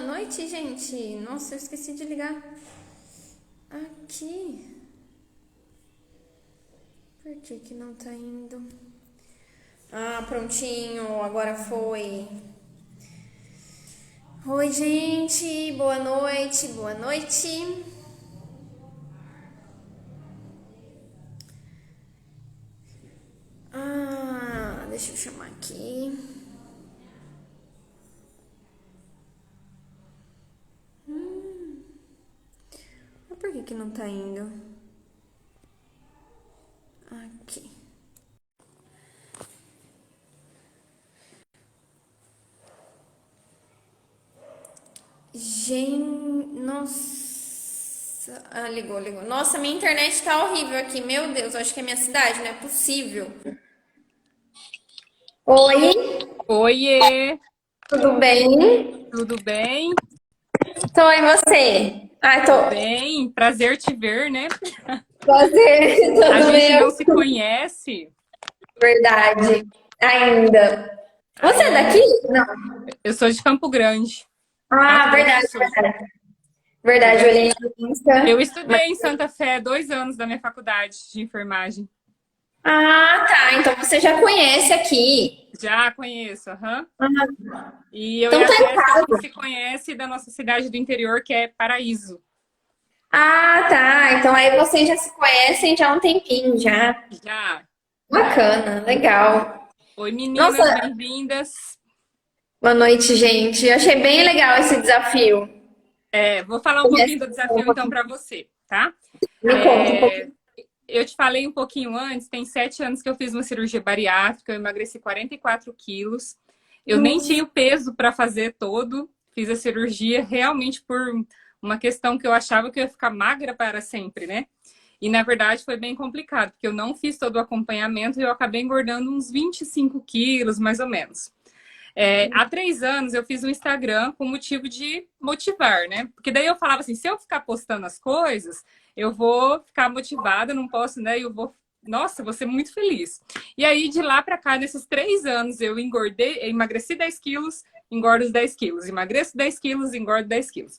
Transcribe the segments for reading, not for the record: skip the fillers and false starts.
noite, gente. Nossa, eu esqueci de ligar aqui. Por que que não tá indo? Ah, prontinho, agora foi. Oi, gente. Boa noite, boa noite. Ah, deixa eu chamar aqui. Mas por que que não tá indo? Aqui. Gente, nossa. Ah, ligou, ligou. Nossa, minha internet tá horrível aqui. Meu Deus, eu acho que é minha cidade, não é possível. Oi, Oiê, tudo bem? tudo bem? Tô, e você? Ah, Tô tô. bem, prazer te ver, né? Prazer, A tudo gente bem? não se conhece Verdade. Ainda. Você é daqui? ainda. Não. Eu sou de Campo Grande, Mato Ah, Grosso do verdade, Sul. verdade. Tô Verdade, eu vendo? olhei no Insta. Eu Mas... estudei em Santa Fé 2 anos da minha faculdade de enfermagem. Ah, tá. Então você já conhece aqui. Já conheço, aham. Ah, E eu e então a tá em Jéssica, a gente casa. se conhece da nossa cidade do interior, que é Paraíso. Ah, tá. Então aí vocês já se conhecem já há um tempinho já. Já. Bacana, legal. Oi, meninas, Nossa, bem-vindas. boa noite, gente. Eu achei bem legal esse desafio. Vou falar um pouquinho do desafio então para você, tá? Me conta um É, pouquinho. Eu te falei um pouquinho antes, tem 7 anos que eu fiz uma cirurgia bariátrica, eu emagreci 44 quilos. Eu nem tinha o peso para fazer todo, fiz a cirurgia realmente por uma questão que eu achava que eu ia ficar magra para sempre, né? E na verdade foi bem complicado, porque eu não fiz todo o acompanhamento e eu acabei engordando uns 25 quilos, mais ou menos. Há 3 anos eu fiz um Instagram com o motivo de motivar, né? Porque daí eu falava assim, se eu ficar postando as coisas, eu vou ficar motivada, não posso, né? Eu vou, nossa, vou ser muito feliz. E aí, de lá para cá, nesses 3 anos, eu engordei, eu emagreci 10 quilos, engordo os 10 quilos. Emagreço 10 quilos, engordo 10 quilos.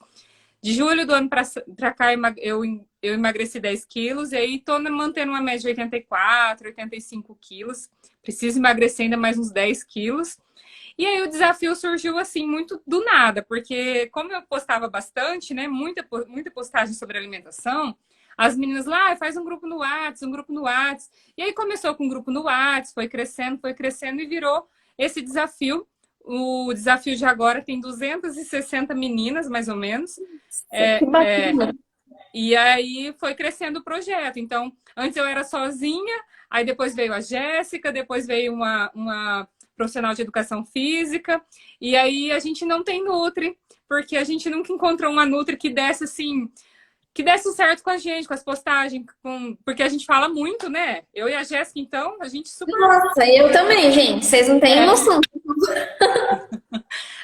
De julho do ano para cá, eu emagreci 10 quilos e aí tô mantendo uma média de 84, 85 quilos. Preciso emagrecer ainda mais uns 10 quilos. E aí o desafio surgiu assim muito do nada, porque como eu postava bastante, né, muita postagem sobre alimentação, as meninas lá, faz um grupo no Whats, um grupo no Whats. E aí começou com um grupo no Whats, foi crescendo e virou esse desafio. O desafio de agora tem 260 meninas, mais ou menos. Que É, é, bacana. e aí foi crescendo o projeto. Então, antes eu era sozinha, aí depois veio a Jéssica, depois veio uma profissional de educação física, e aí a gente não tem Nutri, porque a gente nunca encontrou uma Nutri que desse assim, que desse certo com a gente, com as postagens, porque a gente fala muito, né? Eu e a Jéssica, então, a gente super. Nossa, eu também, gente. Vocês não têm É, noção.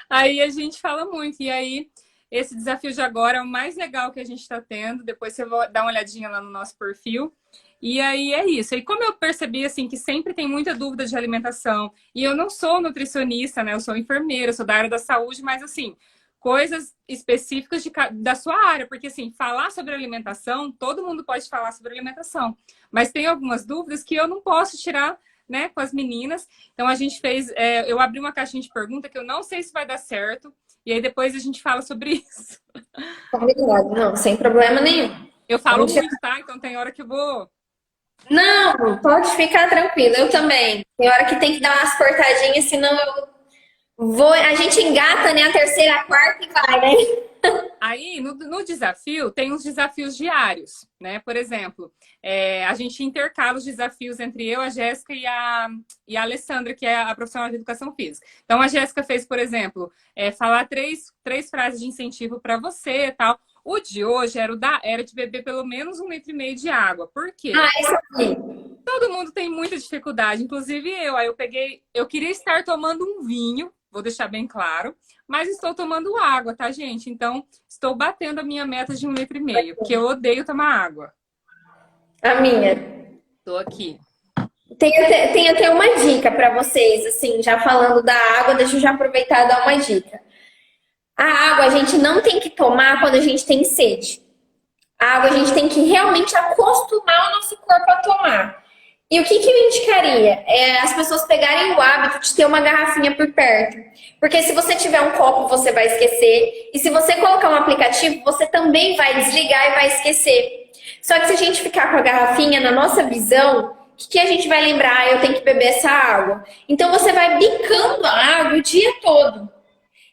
aí a gente fala muito, e aí. Esse desafio de agora é o mais legal que a gente está tendo. Depois você vai dar uma olhadinha lá no nosso perfil. E aí é isso. E como eu percebi assim que sempre tem muita dúvida de alimentação, e eu não sou nutricionista, né? Eu sou enfermeira, eu sou da área da saúde, mas assim, coisas específicas da sua área, porque assim, falar sobre alimentação, todo mundo pode falar sobre alimentação, mas tem algumas dúvidas que eu não posso tirar, né, com as meninas. Então a gente fez, eu abri uma caixinha de pergunta que eu não sei se vai dar certo, e aí depois a gente fala sobre isso. Combinado, não, sem problema nenhum. Eu A falo gente... muito, tá? Então tem hora que eu vou. Não, pode ficar tranquilo, eu também. Tem hora que tem que dar umas cortadinhas, senão eu vou. A gente engata, né? A terceira, a quarta e vai, né? Aí, no desafio, tem uns desafios diários, né? Por exemplo, a gente intercala os desafios entre eu, a Jéssica e a Alessandra, que é a profissional de educação física. Então, a Jéssica fez, por exemplo, falar três frases de incentivo para você e tal. O de hoje era de beber pelo menos 1,5 litro de água. Por quê? Ah, isso aqui. Todo mundo tem muita dificuldade, inclusive eu. Aí eu queria estar tomando um vinho, vou deixar bem claro, mas estou tomando água, tá, gente? Então, estou batendo a minha meta de 1,5 litro, porque eu odeio tomar água. A minha. Tô aqui. Tem até uma dica para vocês, assim, já falando da água, deixa eu já aproveitar e dar uma dica. A água a gente não tem que tomar quando a gente tem sede. A água a gente tem que realmente acostumar o nosso corpo a tomar. E o que eu indicaria? É as pessoas pegarem o hábito de ter uma garrafinha por perto. Porque se você tiver um copo, você vai esquecer. E se você colocar um aplicativo, você também vai desligar e vai esquecer. Só que se a gente ficar com a garrafinha na nossa visão, o que a gente vai lembrar? Ah, eu tenho que beber essa água. Então você vai bicando a água o dia todo.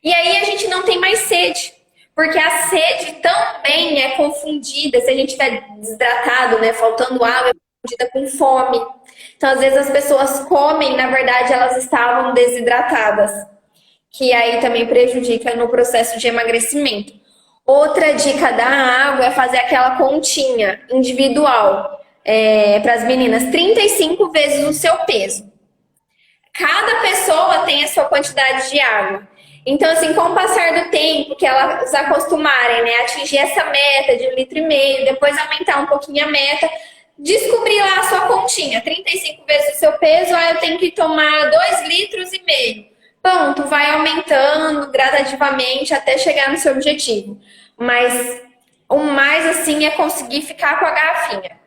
E aí a gente não tem mais sede. Porque a sede também é confundida. Se a gente está desidratado, né, faltando água, é confundida com fome. Então, às vezes, as pessoas comem, na verdade, elas estavam desidratadas. Que aí também prejudica no processo de emagrecimento. Outra dica da água é fazer aquela continha individual para as meninas. 35 vezes o seu peso. Cada pessoa tem a sua quantidade de água. Então, assim, com o passar do tempo, que elas acostumarem, né, atingir essa meta de 1,5 litro, depois aumentar um pouquinho a meta, descobrir lá a sua continha, 35 vezes o seu peso, eu tenho que tomar 2,5 litros. Pronto, vai aumentando gradativamente até chegar no seu objetivo. Mas o mais, assim, é conseguir ficar com a garrafinha.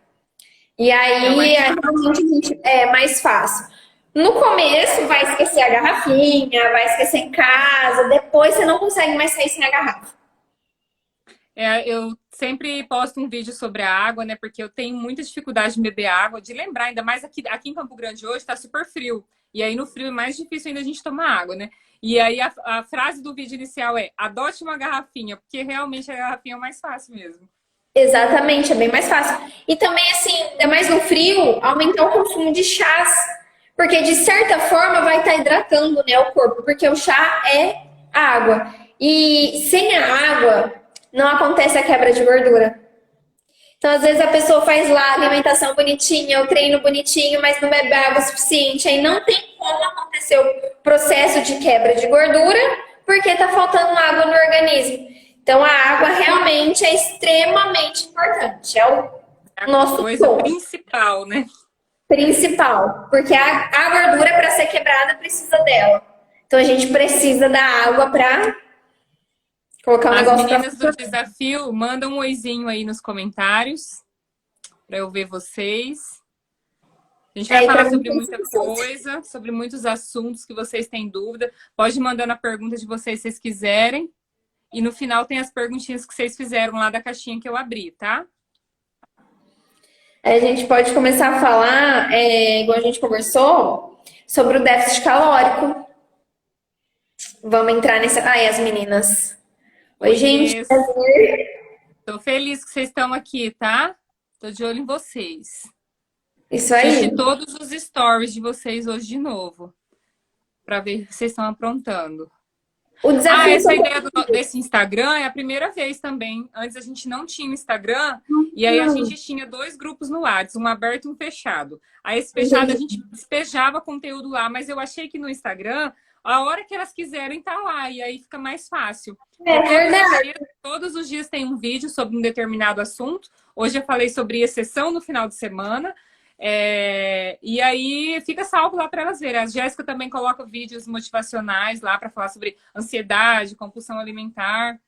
E aí, realmente, é mais fácil. No começo, vai esquecer a garrafinha, vai esquecer em casa, depois você não consegue mais sair sem a garrafa. Eu sempre posto um vídeo sobre a água, né? Porque eu tenho muita dificuldade de beber água, de lembrar, ainda mais aqui em Campo Grande hoje tá super frio. E aí no frio é mais difícil ainda a gente tomar água, né? E aí a frase do vídeo inicial é: adote uma garrafinha, porque realmente a garrafinha é o mais fácil mesmo. Exatamente, é bem mais fácil. E também, assim, ainda mais no frio, aumentar o consumo de chás. Porque, de certa forma, vai estar hidratando, né, o corpo. Porque o chá é água. E sem a água, não acontece a quebra de gordura. Então, às vezes, a pessoa faz lá a alimentação bonitinha, o treino bonitinho, mas não bebe água o suficiente. Aí não tem como acontecer o processo de quebra de gordura, porque está faltando água no organismo. Então, a água realmente é extremamente importante. É o nosso coisa ponto principal, né? Principal. Porque a gordura, para ser quebrada, precisa dela. Então, a gente precisa da água para colocar um As negócio meninas do desafio, mandam um oizinho aí nos comentários para eu ver vocês. A gente vai falar sobre muita coisa, sobre muitos assuntos que vocês têm dúvida. Pode mandar na pergunta de vocês se vocês quiserem. E no final tem as perguntinhas que vocês fizeram lá da caixinha que eu abri, tá? A gente pode começar a falar, igual a gente conversou, sobre o déficit calórico. Vamos entrar nessa... Ai, as meninas. Oi, gente. Tô feliz que vocês estão aqui, tá? Tô de olho em vocês. Isso aí. Assisti todos os stories de vocês hoje de novo. Pra ver o que vocês estão aprontando. O desafio essa ideia desse Instagram é a primeira vez também. Antes a gente não tinha Instagram. E aí a gente tinha 2 grupos no WhatsApp, um aberto e um fechado. Aí esse fechado a gente despejava conteúdo lá. Mas eu achei que no Instagram, a hora que elas quiserem tá lá. E aí fica mais fácil. É verdade. Todos os dias tem um vídeo sobre um determinado assunto. Hoje eu falei sobre exceção no final de semana. E aí fica salvo lá para elas verem. A Jéssica também coloca vídeos motivacionais lá para falar sobre ansiedade, compulsão alimentar.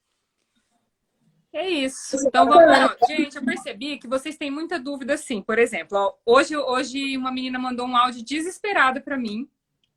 É isso. Então vamos lá. Gente, eu percebi que vocês têm muita dúvida assim. Por exemplo, ó, hoje uma menina mandou um áudio desesperada para mim.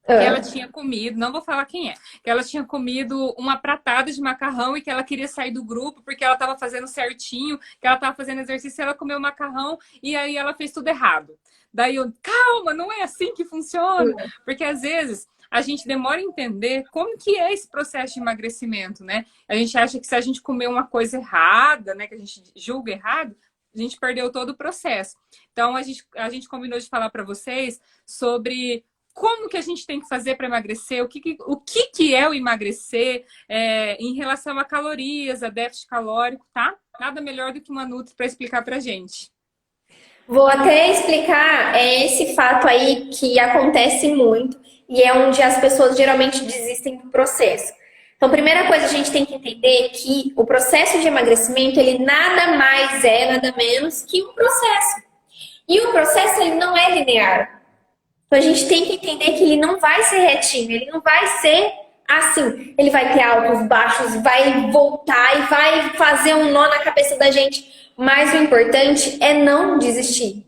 Que ela tinha comido, não vou falar quem é, que ela tinha comido uma pratada de macarrão e que ela queria sair do grupo porque ela estava fazendo certinho, que ela estava fazendo exercício, ela comeu macarrão e aí ela fez tudo errado. Daí eu, calma, não é assim que funciona. Porque às vezes a gente demora a entender como que é esse processo de emagrecimento, né? A gente acha que se a gente comer uma coisa errada, né, que a gente julga errado, a gente perdeu todo o processo. Então a gente combinou de falar para vocês sobre como que a gente tem que fazer para emagrecer, o que é o emagrecer em relação a calorias, a déficit calórico, tá? Nada melhor do que uma Nutri para explicar pra gente. Vou até explicar esse fato aí que acontece muito e é onde as pessoas geralmente desistem do processo. Então, primeira coisa, a gente tem que entender que o processo de emagrecimento, ele nada mais nada menos que um processo. E o processo, ele não é linear. Então, a gente tem que entender que ele não vai ser retinho, ele não vai ser Assim, ele vai ter altos, baixos, vai voltar e vai fazer um nó na cabeça da gente. Mas o importante é não desistir.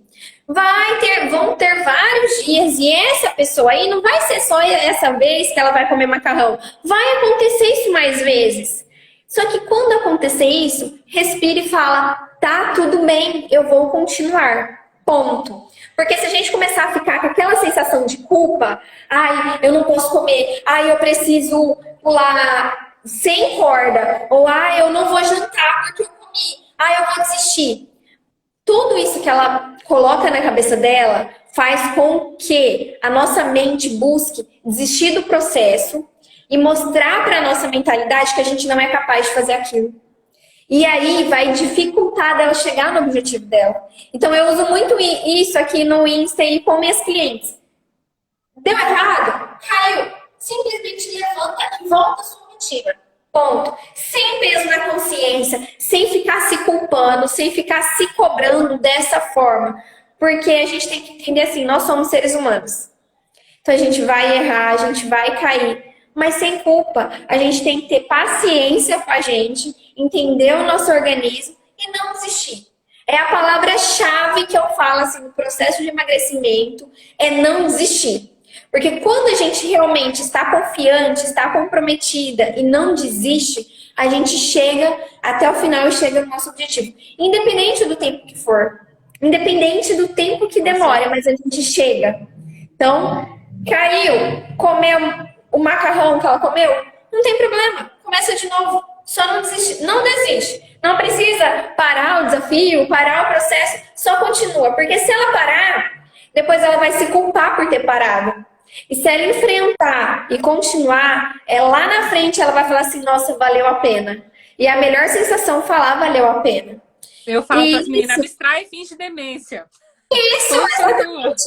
Vão ter vários dias e essa pessoa aí não vai ser só essa vez que ela vai comer macarrão. Vai acontecer isso mais vezes. Só que quando acontecer isso, respire e fala, tá tudo bem, eu vou continuar. Ponto. Porque se a gente começar a ficar com aquela sensação de culpa, ai, eu não posso comer, ai, eu preciso pular sem corda, ou ai, eu não vou jantar porque eu comi, ai, eu vou desistir. Tudo isso que ela coloca na cabeça dela faz com que a nossa mente busque desistir do processo e mostrar para a nossa mentalidade que a gente não é capaz de fazer aquilo. E aí vai dificultar dela chegar no objetivo dela. Então eu uso muito isso aqui no Insta e com minhas clientes. Deu errado? Caiu. Simplesmente levanta e volta à sua rotina. Ponto. Sem peso na consciência, sem ficar se culpando, sem ficar se cobrando dessa forma. Porque a gente tem que entender assim, nós somos seres humanos. Então a gente vai errar, a gente vai cair, mas sem culpa. A gente tem que ter paciência com a gente, entender o nosso organismo e não desistir. É a palavra-chave que eu falo assim, no processo de emagrecimento, é não desistir. Porque quando a gente realmente está confiante, está comprometida e não desiste, a gente chega até o final e chega no nosso objetivo. Independente do tempo que for. Independente do tempo que demore, mas a gente chega. Então, caiu, comeu o macarrão que ela comeu, não tem problema. Começa de novo. Só não desiste. Não desiste. Não precisa parar o desafio, parar o processo. Só continua. Porque se ela parar, depois ela vai se culpar por ter parado. E se ela enfrentar e continuar, lá na frente ela vai falar assim, nossa, valeu a pena. E a melhor sensação é falar, valeu a pena. Eu falo para as meninas, abstrai e finge demência. Isso, exatamente.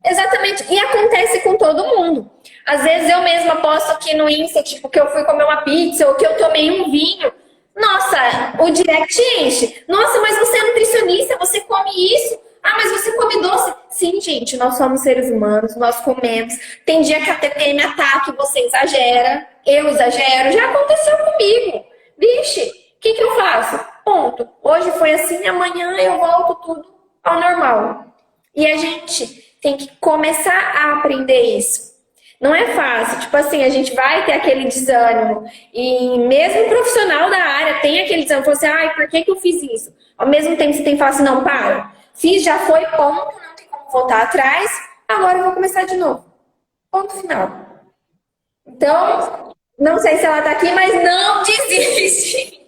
Exatamente. E acontece com todo mundo. Às vezes eu mesma posto aqui no Insta, tipo, que eu fui comer uma pizza ou que eu tomei um vinho. Nossa, o direct enche. Nossa, mas você é nutricionista, você come isso? Ah, mas você come doce? Sim, gente, nós somos seres humanos, nós comemos. Tem dia que a TPM ataca e você exagera, eu exagero. Já aconteceu comigo. Vixe, o que eu faço? Ponto. Hoje foi assim, amanhã eu volto tudo ao normal. E a gente tem que começar a aprender isso. Não é fácil. Tipo assim, a gente vai ter aquele desânimo. E mesmo o profissional da área tem aquele desânimo. Fala assim, ai, por que eu fiz isso? Ao mesmo tempo você tem que falar assim, não, para. Fiz, já foi, ponto, não tem como voltar atrás. Agora eu vou começar de novo. Ponto final. Então, não sei se ela tá aqui, mas não desiste.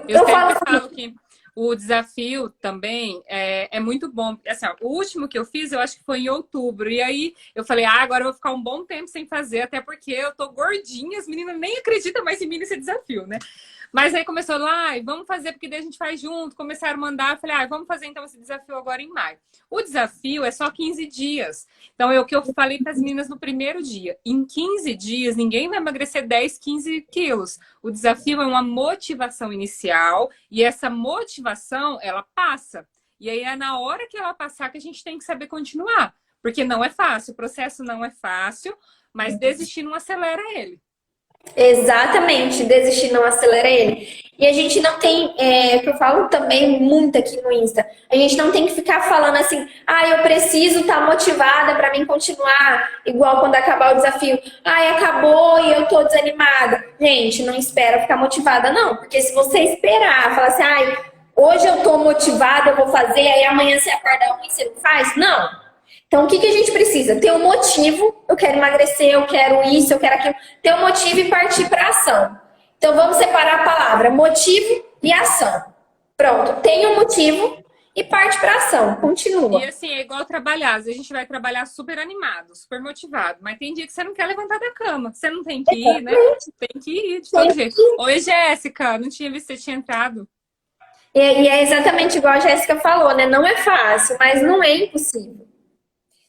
Eu sempre falo que o desafio também é muito bom. Assim, ó, o último que eu fiz, eu acho que foi em outubro. E aí eu falei, agora eu vou ficar um bom tempo sem fazer, até porque eu tô gordinha, as meninas nem acreditam mais em mim nesse desafio, né? Mas aí começou lá, vamos fazer, porque daí a gente faz junto. Começaram a mandar, eu falei, vamos fazer então esse desafio agora em maio. O desafio é só 15 dias. Então, é o que eu falei para as meninas no primeiro dia. Em 15 dias, ninguém vai emagrecer 10, 15 quilos. O desafio é uma motivação inicial e essa motivação, ela passa. E aí é na hora que ela passar que a gente tem que saber continuar. Porque não é fácil, o processo não é fácil, mas desistir não acelera ele. Exatamente, desistir não acelera ele. E a gente não tem, que eu falo também muito aqui no Insta, a gente não tem que ficar falando assim, eu preciso estar motivada para mim continuar, igual quando acabar o desafio. Acabou e eu tô desanimada. Gente, não espera ficar motivada não, porque se você esperar, falar assim, hoje eu tô motivada, eu vou fazer, aí amanhã você acorda ruim, você não faz? Não. Então, o que a gente precisa? Ter um motivo. Eu quero emagrecer, eu quero isso, eu quero aquilo. Ter um motivo e partir para ação. Então, vamos separar a palavra motivo e ação. Pronto, tem um motivo e parte para ação. Continua. E assim, é igual trabalhar. Às vezes a gente vai trabalhar super animado, super motivado. Mas tem dia que você não quer levantar da cama. Você não tem que ir, né? Tem que ir de todo jeito. Oi, Jéssica. Não tinha visto que você tinha entrado. E é exatamente igual a Jéssica falou, né? Não é fácil, mas não é impossível.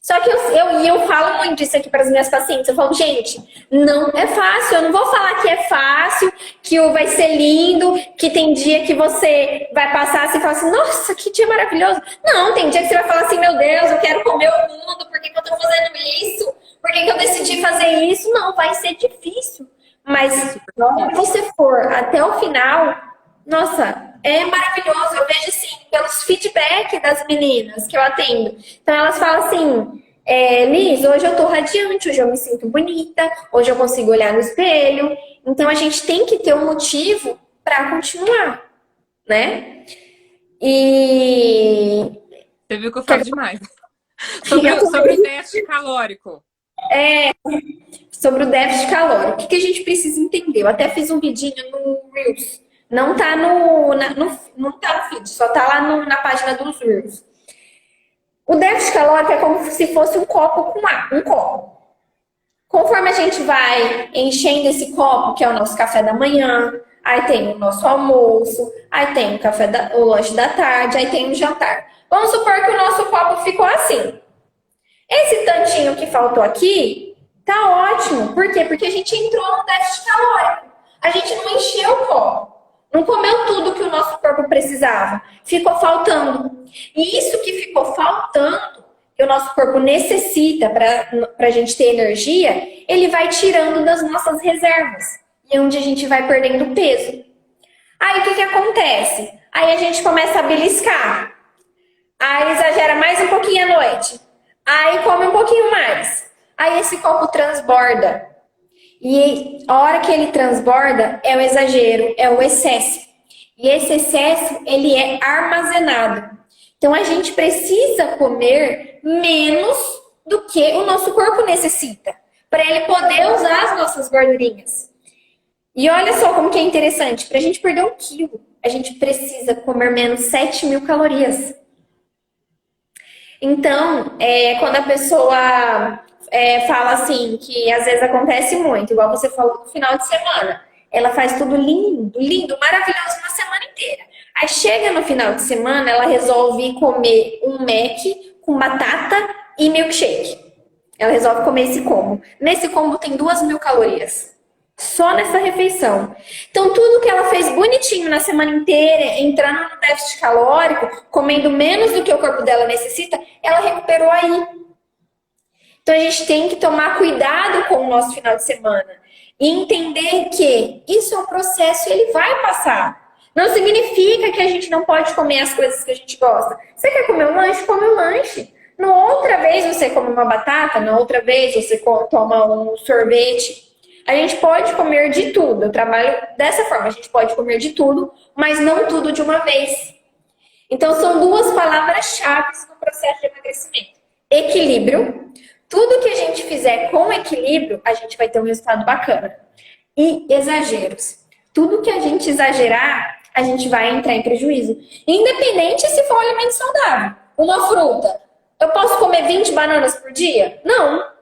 Só que eu falo muito isso aqui para as minhas pacientes. Eu falo, gente, não é fácil. Eu não vou falar que é fácil, que vai ser lindo, que tem dia que você vai passar assim e falar assim, nossa, que dia maravilhoso. Não, tem dia que você vai falar assim, meu Deus, eu quero comer o mundo, por que eu tô fazendo isso? Por que que eu decidi fazer isso? Não, vai ser difícil. Mas se você for até o final, nossa, é maravilhoso. Eu vejo assim, pelos feedback das meninas que eu atendo. Então elas falam assim, Liz, hoje eu tô radiante, hoje eu me sinto bonita, hoje eu consigo olhar no espelho. Então a gente tem que ter um motivo para continuar, né? E Você viu que eu falo demais. Sobre o déficit calórico. sobre o déficit calórico, o que que a gente precisa entender? Eu até fiz um vidinho no Reels. Não tá não tá no feed, só tá lá na página dos Reels. O déficit calórico é como se fosse um copo com água, um copo. Conforme a gente vai enchendo esse copo, que é o nosso café da manhã, aí tem o nosso almoço, aí tem o lanche da tarde, aí tem o jantar. Vamos supor que o nosso copo ficou assim. Esse tantinho que faltou aqui, tá ótimo. Por quê? Porque a gente entrou no déficit calórico. A gente não encheu o copo. Não comeu tudo que o nosso corpo precisava. Ficou faltando. E isso que ficou faltando, que o nosso corpo necessita para a gente ter energia, ele vai tirando das nossas reservas. E é onde a gente vai perdendo peso. Aí o que acontece? Aí a gente começa a beliscar. Aí exagera mais um pouquinho à noite. Aí come um pouquinho mais. Aí esse copo transborda. E a hora que ele transborda é o exagero, é o excesso. E esse excesso, ele é armazenado. Então a gente precisa comer menos do que o nosso corpo necessita, para ele poder usar as nossas gordurinhas. E olha só como que é interessante, para a gente perder 1 quilo, a gente precisa comer menos 7.000 calorias. Então, quando a pessoa fala assim, que às vezes acontece muito, igual você falou no final de semana, ela faz tudo lindo, lindo, maravilhoso na semana inteira. Aí chega no final de semana, ela resolve comer um Mac com batata e milkshake. Ela resolve comer esse combo. Nesse combo tem 2.000 calorias. Só nessa refeição. Então, tudo que ela fez bonitinho na semana inteira, entrando no déficit calórico, comendo menos do que o corpo dela necessita, ela recuperou aí. Então, a gente tem que tomar cuidado com o nosso final de semana. E entender que isso é um processo e ele vai passar. Não significa que a gente não pode comer as coisas que a gente gosta. Você quer comer um lanche? Come um lanche. Na outra vez você come uma batata, na outra vez você toma um sorvete. A gente pode comer de tudo. Eu trabalho dessa forma. A gente pode comer de tudo, mas não tudo de uma vez. Então, são 2 palavras-chave no processo de emagrecimento. Equilíbrio. Tudo que a gente fizer com equilíbrio, a gente vai ter um resultado bacana. E exageros. Tudo que a gente exagerar, a gente vai entrar em prejuízo. Independente se for um alimento saudável. Uma fruta. Eu posso comer 20 bananas por dia? Não.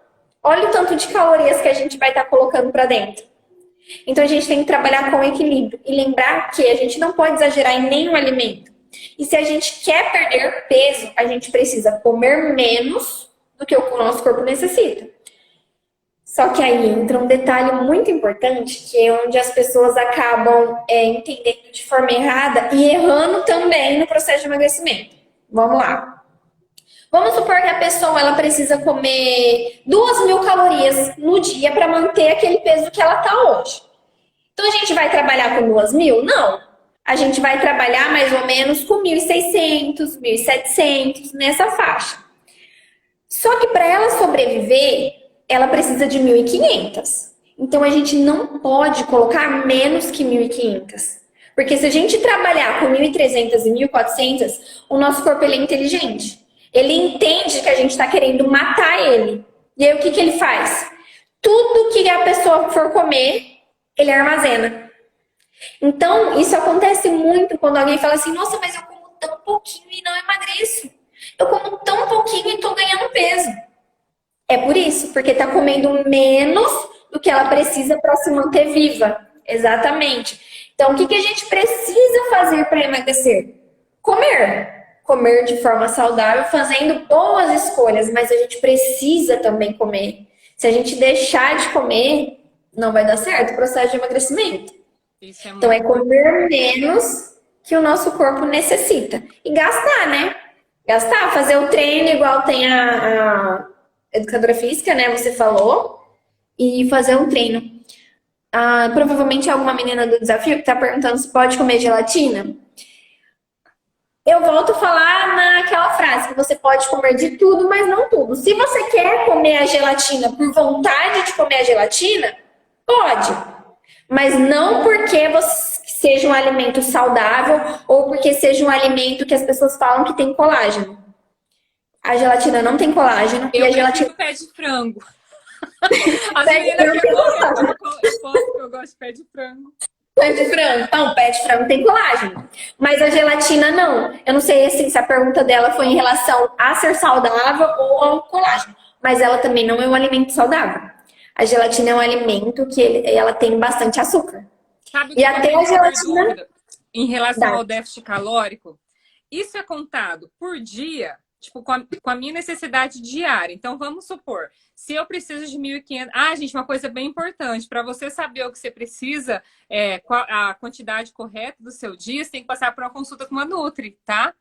Olha o tanto de calorias que a gente vai estar colocando para dentro. Então a gente tem que trabalhar com equilíbrio e lembrar que a gente não pode exagerar em nenhum alimento. E se a gente quer perder peso, a gente precisa comer menos do que o nosso corpo necessita. Só que aí entra um detalhe muito importante, que é onde as pessoas acabam entendendo de forma errada e errando também no processo de emagrecimento. Vamos lá. Vamos supor que a pessoa ela precisa comer 2.000 calorias no dia para manter aquele peso que ela está hoje. Então a gente vai trabalhar com 2.000? Não. A gente vai trabalhar mais ou menos com 1.600, 1.700 nessa faixa. Só que para ela sobreviver, ela precisa de 1.500. Então a gente não pode colocar menos que 1.500. Porque se a gente trabalhar com 1.300 e 1.400, o nosso corpo ele é inteligente. Ele entende que a gente está querendo matar ele. E aí o que ele faz? Tudo que a pessoa for comer, ele armazena. Então, isso acontece muito quando alguém fala assim, nossa, mas eu como tão pouquinho e não emagreço. Eu como tão pouquinho e estou ganhando peso. É por isso, porque está comendo menos do que ela precisa para se manter viva. Exatamente. Então, o que a gente precisa fazer para emagrecer? Comer. Comer de forma saudável, fazendo boas escolhas, mas a gente precisa também comer. Se a gente deixar de comer, não vai dar certo o processo de emagrecimento. Então é comer menos que o nosso corpo necessita. E gastar, né? Gastar, fazer o treino igual tem educadora física, né? Você falou, e fazer um treino. Provavelmente alguma menina do desafio que tá perguntando se pode comer gelatina. Eu volto a falar naquela frase que você pode comer de tudo, mas não tudo. Se você quer comer a gelatina por vontade de comer a gelatina, pode. Mas não porque seja um alimento saudável ou porque seja um alimento que as pessoas falam que tem colágeno. A gelatina não tem colágeno. Eu e a gelatina pé de frango. As meninas que eu posto que eu gosto de pé de frango. Pé de frango. Não, pé de frango tem colágeno. Mas a gelatina não. Eu não sei assim, se a pergunta dela foi em relação a ser saudável ou ao colágeno. Mas ela também não é um alimento saudável. A gelatina é um alimento que ela tem bastante açúcar. Sabe e até a gelatina... Em relação ao déficit calórico, isso é contado por dia, tipo, com a minha necessidade diária. Então, vamos supor, se eu preciso de 1.500... gente, uma coisa bem importante. Para você saber o que você precisa, a quantidade correta do seu dia, você tem que passar por uma consulta com uma Nutri, tá?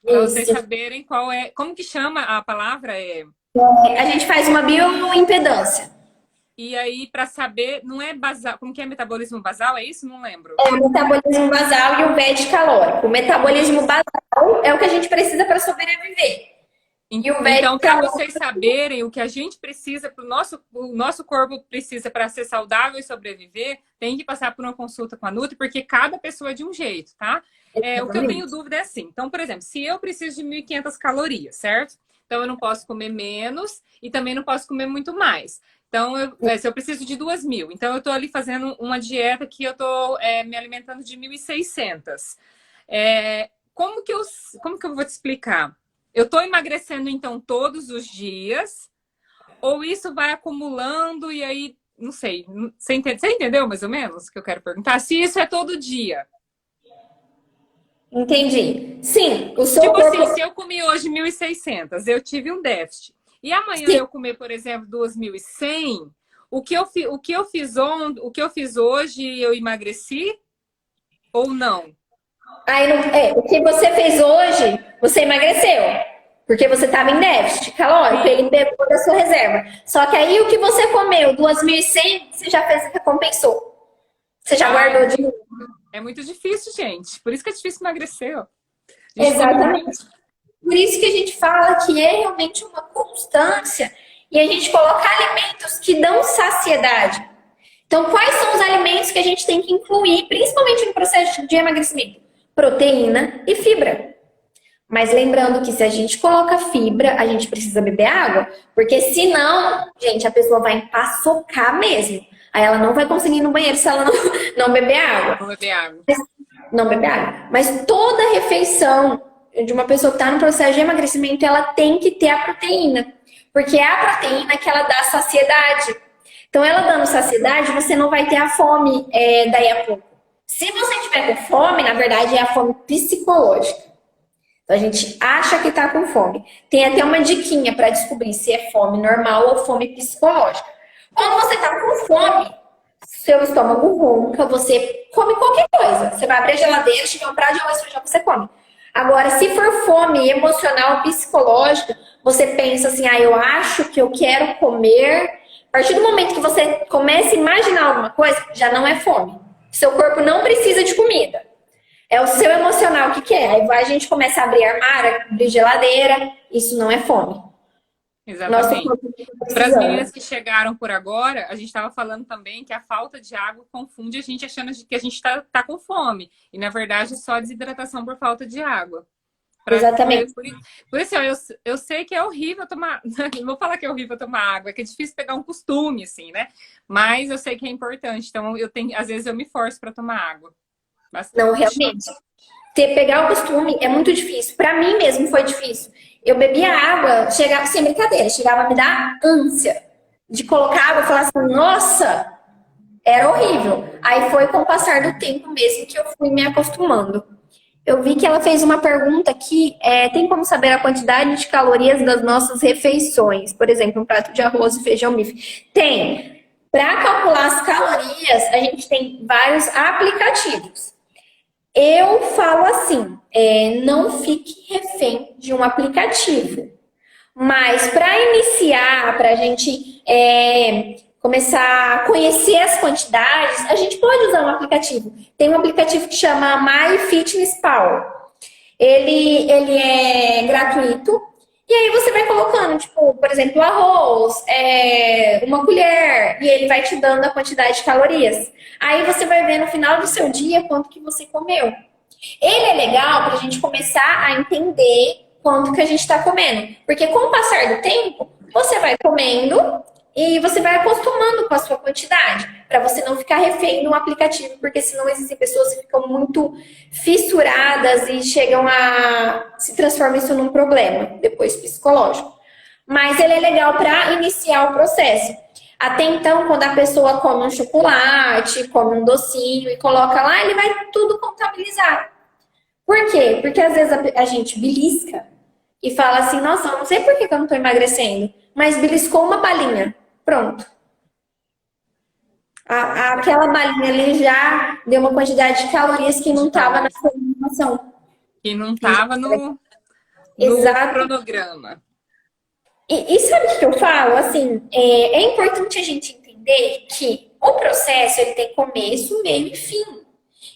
Para vocês saberem qual é... Como que chama a palavra? A gente faz uma bioimpedância. E aí, para saber, não é basal... Como que é metabolismo basal? É isso? Não lembro. É o metabolismo basal e o VED calórico. O metabolismo basal é o que a gente precisa para sobreviver. Então, para vocês saberem o que a gente precisa, o nosso corpo precisa para ser saudável e sobreviver, tem que passar por uma consulta com a Nutri, porque cada pessoa é de um jeito, tá? O que eu tenho dúvida é assim. Então, por exemplo, se eu preciso de 1.500 calorias, certo? Então, eu não posso comer menos e também não posso comer muito mais. Então, se eu preciso de 2.000, então eu tô ali fazendo uma dieta que eu tô me alimentando de 1.600. Como que eu vou te explicar? Eu tô emagrecendo, então, todos os dias? Ou isso vai acumulando e aí, não sei. Você entendeu mais ou menos o que eu quero perguntar? Se isso é todo dia. Entendi. Sim, o seu corpo... assim, se eu comi hoje 1.600, eu tive um déficit. E amanhã eu comer, por exemplo, 2.100, o que eu fiz hoje, eu emagreci ou não? O que você fez hoje, você emagreceu. Porque você estava em déficit calórico, ele pegou da sua reserva. Só que aí o que você comeu, 2.100, você já fez, recompensou. Você já guardou de novo. É muito difícil, gente. Por isso que é difícil emagrecer. Ó. Exatamente. Por isso que a gente fala que é realmente uma constância e a gente coloca alimentos que dão saciedade. Então, quais são os alimentos que a gente tem que incluir, principalmente no processo de emagrecimento? Proteína e fibra. Mas lembrando que se a gente coloca fibra, a gente precisa beber água, porque senão, gente, a pessoa vai empaçocar mesmo. Aí ela não vai conseguir ir no banheiro se ela não beber água. Não beber água. Não beber água. Mas toda refeição de uma pessoa que está no processo de emagrecimento, ela tem que ter a proteína. Porque é a proteína que ela dá saciedade. Então, ela dando saciedade, você não vai ter a fome daí a pouco. Se você tiver com fome, na verdade, é a fome psicológica. Então, a gente acha que está com fome. Tem até uma diquinha para descobrir se é fome normal ou fome psicológica. Quando você está com fome, seu estômago ronca, você come qualquer coisa. Você vai abrir a geladeira, tiver um prato de arroz e feijão, você come. Agora, se for fome emocional, psicológica, você pensa assim, eu acho que eu quero comer. A partir do momento que você começa a imaginar alguma coisa, já não é fome. Seu corpo não precisa de comida. É o seu emocional que quer. Aí a gente começa a abrir armário, abrir geladeira. Isso não é fome. Exatamente. Para as meninas que chegaram por agora, a gente estava falando também que a falta de água confunde a gente achando que a gente está com fome. E, na verdade, é só desidratação por falta de água. Exatamente. Por isso, eu sei que é horrível tomar... Não vou falar que é horrível tomar água, é que é difícil pegar um costume, assim, né? Mas eu sei que é importante. Então, às vezes eu me forço para tomar água. Bastante. Não, realmente. Pegar o costume é muito difícil. Para mim mesmo foi difícil. Eu bebia água, chegava sem brincadeira, chegava a me dar ânsia de colocar água e falar assim, nossa, era horrível. Aí foi com o passar do tempo mesmo que eu fui me acostumando. Eu vi que ela fez uma pergunta aqui, tem como saber a quantidade de calorias das nossas refeições? Por exemplo, um prato de arroz e feijão bife. Tem. Para calcular as calorias, a gente tem vários aplicativos. Eu falo assim, não fique refém de um aplicativo. Mas para iniciar, para a gente começar a conhecer as quantidades, a gente pode usar um aplicativo. Tem um aplicativo que chama MyFitnessPal. Ele é gratuito. E aí você vai colocando, tipo, por exemplo, arroz, uma colher, e ele vai te dando a quantidade de calorias. Aí você vai ver no final do seu dia quanto que você comeu. Ele é legal para a gente começar a entender quanto que a gente está comendo. Porque com o passar do tempo, você vai comendo e você vai acostumando com a sua quantidade. Para você não ficar refém de um aplicativo, porque senão existem pessoas que ficam muito fissuradas e chegam a se transformar isso num problema, depois psicológico. Mas ele é legal para iniciar o processo. Até então, quando a pessoa come um chocolate, come um docinho e coloca lá, ele vai tudo contabilizar. Por quê? Porque às vezes a gente belisca e fala assim, nossa, eu não sei por que eu não estou emagrecendo, mas beliscou uma balinha. Pronto. Aquela balinha ali já deu uma quantidade de calorias que não estava na sua alimentação. Que não estava no cronograma. E sabe o que eu falo? Assim, é importante a gente entender que o processo ele tem começo, meio e fim.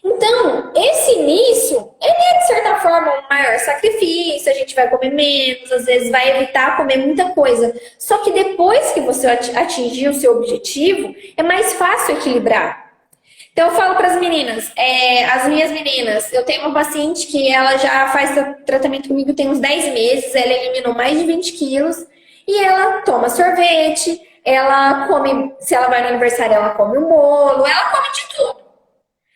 Então, esse início, ele é de certa forma um maior sacrifício, a gente vai comer menos, às vezes vai evitar comer muita coisa. Só que depois que você atingir o seu objetivo, é mais fácil equilibrar. Então eu falo para as meninas, as minhas meninas, eu tenho uma paciente que ela já faz tratamento comigo tem uns 10 meses, ela eliminou mais de 20 quilos e ela toma sorvete, ela come, se ela vai no aniversário, ela come um bolo, ela come de tudo.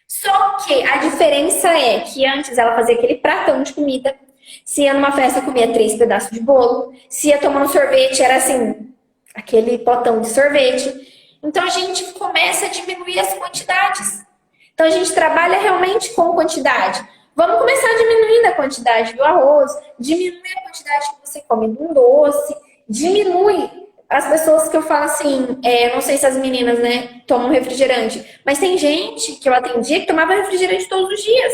Só que a diferença é que antes ela fazia aquele pratão de comida, se ia numa festa comia 3 pedaços de bolo, se ia tomar um sorvete era assim, aquele potão de sorvete. Então a gente começa a diminuir as quantidades. Então a gente trabalha realmente com quantidade. Vamos começar diminuindo a quantidade do arroz, diminuir a quantidade que você come de um doce, diminui. As pessoas que eu falo assim, não sei se as meninas, né, tomam refrigerante, mas tem gente que eu atendia que tomava refrigerante todos os dias.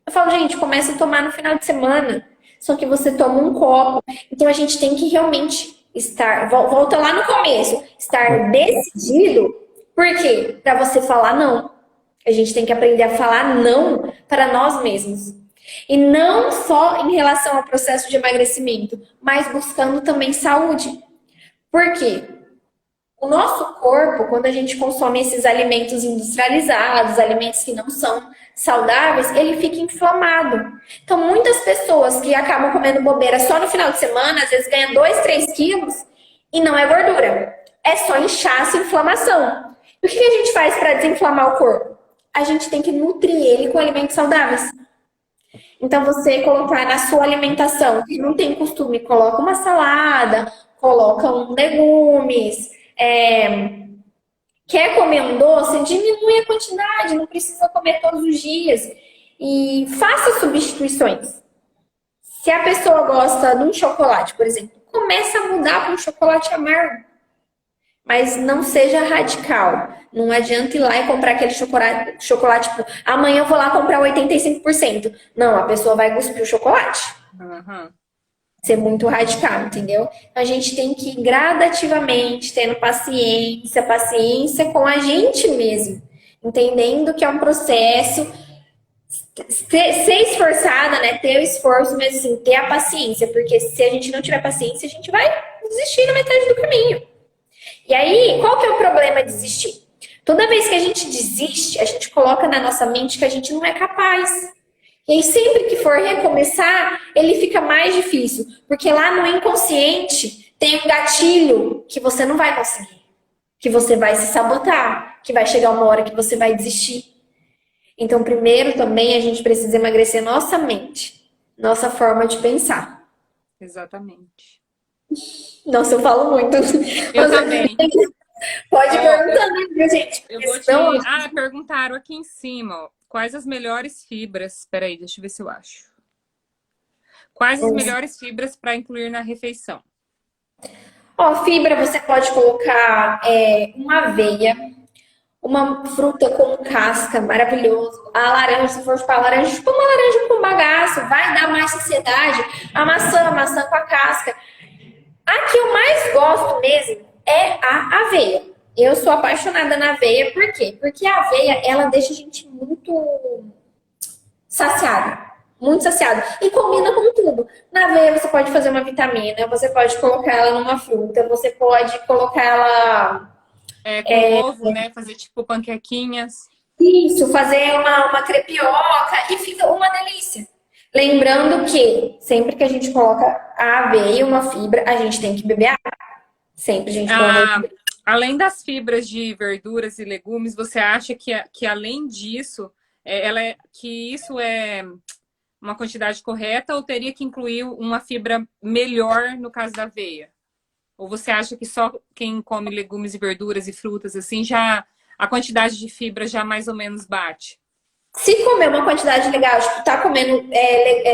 Eu falo, gente, começa a tomar no final de semana, só que você toma um copo. Então a gente tem que realmente estar, volta lá no começo, estar decidido. Por quê? Para você falar não. A gente tem que aprender a falar não para nós mesmos. E não só em relação ao processo de emagrecimento, mas buscando também saúde. Por quê? O nosso corpo, quando a gente consome esses alimentos industrializados, alimentos que não são saudáveis, ele fica inflamado. Então, muitas pessoas que acabam comendo bobeira só no final de semana, às vezes ganham 2, 3 quilos e não é gordura. É só inchaço e inflamação. E o que a gente faz para desinflamar o corpo? A gente tem que nutrir ele com alimentos saudáveis. Então, você colocar na sua alimentação, que não tem costume, coloca uma salada, coloca legumes, quer comer um doce, diminui a quantidade, não precisa comer todos os dias. E faça substituições. Se a pessoa gosta de um chocolate, por exemplo, começa a mudar para um chocolate amargo. Mas não seja radical. Não adianta ir lá e comprar aquele chocolate tipo, amanhã eu vou lá comprar 85%. Não, a pessoa vai cuspir o chocolate. Uhum. Ser muito radical, entendeu? A gente tem que ir gradativamente, tendo paciência com a gente mesmo, entendendo que é um processo, ser esforçada, né? Ter o esforço, mas assim, ter a paciência, porque se a gente não tiver paciência, a gente vai desistir na metade do caminho. E aí, qual que é o problema de desistir? Toda vez que a gente desiste, a gente coloca na nossa mente que a gente não é capaz. E aí, sempre que for recomeçar, ele fica mais difícil. Porque lá no inconsciente tem um gatilho que você não vai conseguir. Que você vai se sabotar. Que vai chegar uma hora que você vai desistir. Então, primeiro também a gente precisa emagrecer nossa mente. Nossa forma de pensar. Exatamente. Nossa, eu falo muito. Eu também. Pode perguntar, viu, gente? Eu vou te... perguntaram aqui em cima, ó. Quais as melhores fibras? Peraí, deixa eu ver se eu acho. Quais as melhores fibras para incluir na refeição? Ó, fibra você pode colocar uma aveia, uma fruta com casca, maravilhoso. A laranja, se for chupar laranja, chupa uma laranja com bagaço, vai dar mais saciedade. A maçã com a casca. A que eu mais gosto mesmo é a aveia. Eu sou apaixonada na aveia, por quê? Porque a aveia, ela deixa a gente muito saciada. Muito saciado. E combina com tudo. Na aveia você pode fazer uma vitamina, você pode colocar ela numa fruta, você pode colocar ela. Com ovo, né? Fazer tipo panquequinhas. Isso, fazer uma crepioca e fica uma delícia. Lembrando que sempre que a gente coloca a aveia, uma fibra, a gente tem que beber água. Sempre a gente Ah, coloca. além das fibras de verduras e legumes, você acha que além disso, que isso é uma quantidade correta ou teria que incluir uma fibra melhor no caso da aveia? Ou você acha que só quem come legumes e verduras e frutas assim já a quantidade de fibra já mais ou menos bate? Se comer uma quantidade legal, tipo, tá comendo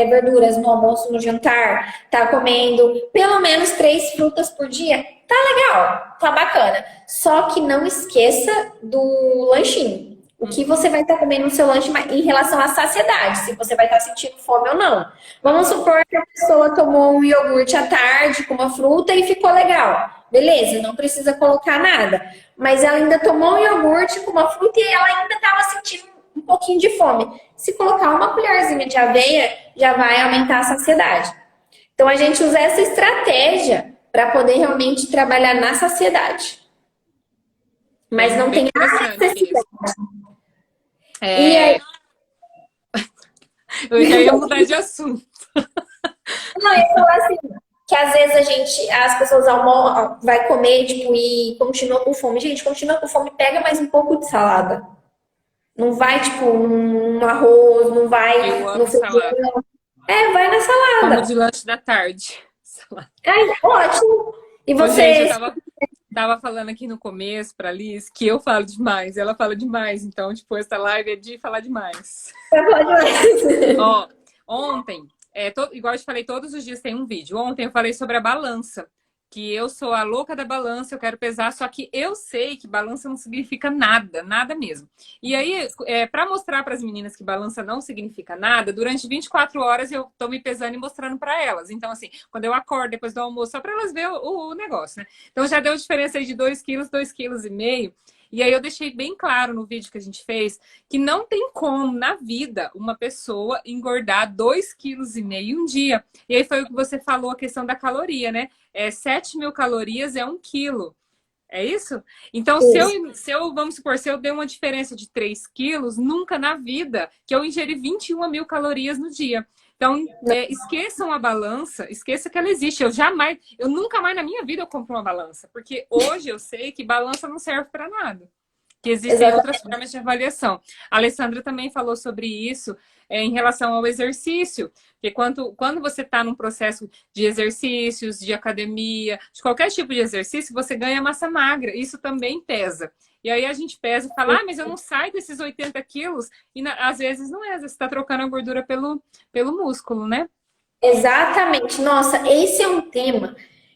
verduras no almoço, no jantar, tá comendo pelo menos 3 frutas por dia, tá legal, tá bacana. Só que não esqueça do lanchinho. O que você vai estar comendo no seu lanche em relação à saciedade, se você vai estar sentindo fome ou não. Vamos supor que a pessoa tomou um iogurte à tarde com uma fruta e ficou legal. Beleza, não precisa colocar nada. Mas ela ainda tomou um iogurte com uma fruta e ela ainda estava sentindo um pouquinho de fome. Se colocar uma colherzinha de aveia, já vai aumentar a saciedade. Então a gente usa essa estratégia para poder realmente trabalhar na saciedade. Mas não Bem tem a interessante necessidade. isso. E aí, Eu já ia mudar de assunto. não, eu ia falar assim, que às vezes as pessoas vai comer, tipo, e continua com fome. Gente, continua com fome, pega mais um pouco de salada. Não vai, tipo, num arroz, não vai Eu no amo salada. feijão. Vai na Como salada. de lanche da tarde. Salada. Ai, ótimo. E Ô, gente, eu você, tava falando aqui no começo pra Liz que eu falo demais, ela fala demais. Então, tipo, essa live é de falar demais. você pode mais. Ó, ontem, igual eu te falei, todos os dias tem um vídeo. Ontem eu falei sobre a balança. Que eu sou a louca da balança, eu quero pesar, só que eu sei que balança não significa nada, nada mesmo. E aí, para mostrar para as meninas que balança não significa nada, durante 24 horas eu tô me pesando e mostrando para elas. Então, assim, quando eu acordo depois do almoço, só para elas verem o negócio, né? Então já deu diferença aí de 2 quilos, 2,5 kg. E aí eu deixei bem claro no vídeo que a gente fez que não tem como na vida uma pessoa engordar 2,5 kg em um dia. E aí foi o que você falou, a questão da caloria, né? 7.000 calorias é 1 quilo. É isso? Então, se eu, vamos supor, se eu der uma diferença de 3 quilos, nunca na vida que eu ingeri 21.000 calorias no dia. Então, esqueçam a balança, esqueça que ela existe. Eu nunca mais na minha vida eu compro uma balança, porque hoje eu sei que balança não serve para nada. Que existem Exatamente. outras formas de avaliação. A Alessandra também falou sobre isso em relação ao exercício. Porque quando você está num processo de exercícios, de academia, de qualquer tipo de exercício, você ganha massa magra. Isso também pesa. E aí a gente pesa e fala, mas eu não saio desses 80 quilos. E às vezes não é, às vezes você está trocando a gordura pelo músculo, né? Exatamente. Nossa, esse é um tema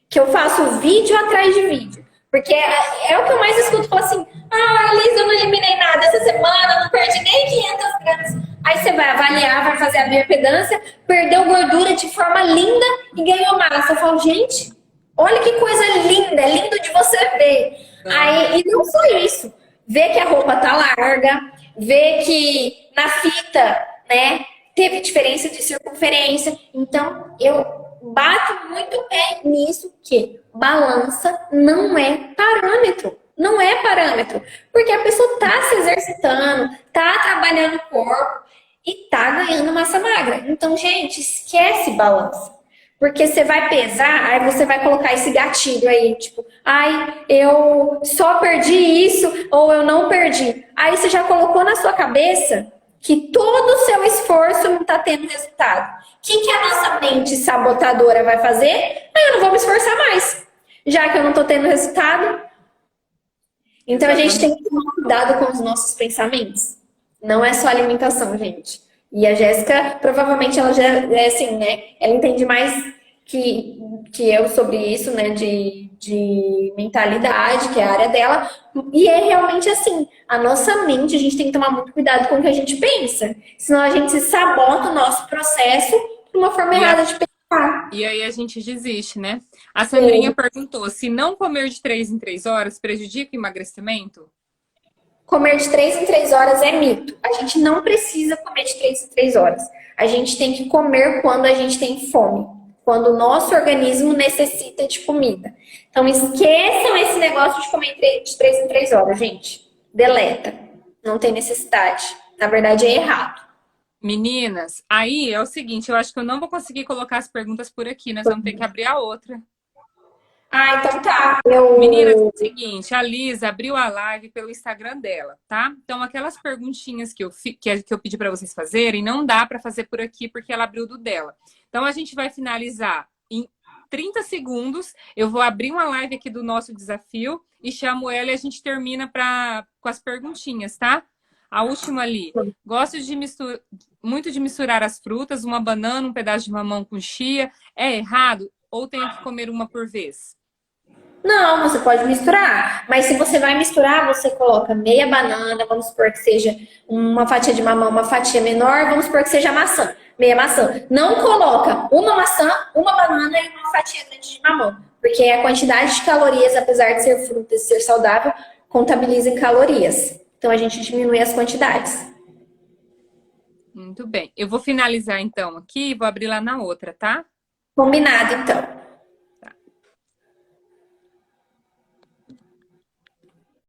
que eu faço vídeo atrás de vídeo. Porque é o que eu mais escuto. Falar assim, Liz, eu não eliminei nada essa semana, não perdi nem 500 gramas. Aí você vai avaliar, vai fazer a bioimpedância, perdeu gordura de forma linda e ganhou massa. Eu falo, gente, olha que coisa linda, é lindo de você ver. Aí, e não só isso, ver que a roupa tá larga, ver que na fita, né, teve diferença de circunferência. Então, eu bato muito nisso que balança não é parâmetro. Não é parâmetro. Porque a pessoa tá se exercitando, tá trabalhando o corpo e tá ganhando massa magra. Então, gente, esquece balança. Porque você vai pesar, aí você vai colocar esse gatilho aí, tipo, eu só perdi isso ou eu não perdi. Aí você já colocou na sua cabeça que todo o seu esforço não está tendo resultado. O que a nossa mente sabotadora vai fazer? Eu não vou me esforçar mais, já que eu não estou tendo resultado. Então a gente tem que tomar cuidado com os nossos pensamentos. Não é só alimentação, gente. E a Jéssica, provavelmente, ela já é assim, né? Ela entende mais que eu sobre isso, né? De mentalidade, que é a área dela. E é realmente assim, a nossa mente, a gente tem que tomar muito cuidado com o que a gente pensa. Senão a gente sabota o nosso processo de uma forma errada de pensar. E aí a gente desiste, né? A Sandrinha perguntou, se não comer de 3 em 3 horas prejudica o emagrecimento? Comer de 3 em 3 horas é mito. A gente não precisa comer de 3 em 3 horas. A gente tem que comer quando a gente tem fome. Quando o nosso organismo necessita de comida. Então esqueçam esse negócio de comer de 3 em 3 horas, gente. Deleta. Não tem necessidade. Na verdade é errado. Meninas, aí é o seguinte, eu acho que eu não vou conseguir colocar as perguntas por aqui, nós vamos ter que abrir a outra. Ah, então tá. Meninas, é o seguinte, a Lisa abriu a live pelo Instagram dela, tá? Então, aquelas perguntinhas que eu pedi para vocês fazerem, não dá para fazer por aqui, porque ela abriu do dela. Então, a gente vai finalizar em 30 segundos. Eu vou abrir uma live aqui do nosso desafio e chamo ela e a gente termina com as perguntinhas, tá? A última ali. Gosto muito de misturar as frutas, uma banana, um pedaço de mamão com chia. É errado? Ou tenho que comer uma por vez? Não, você pode misturar. Mas se você vai misturar, você coloca meia banana, vamos supor que seja uma fatia de mamão, uma fatia menor, vamos supor que seja maçã, meia maçã. Não coloca uma maçã, uma banana e uma fatia grande de mamão. Porque a quantidade de calorias, apesar de ser fruta e ser saudável, contabiliza em calorias. Então a gente diminui as quantidades. Muito bem. Eu vou finalizar então aqui e vou abrir lá na outra, tá? Combinado, então.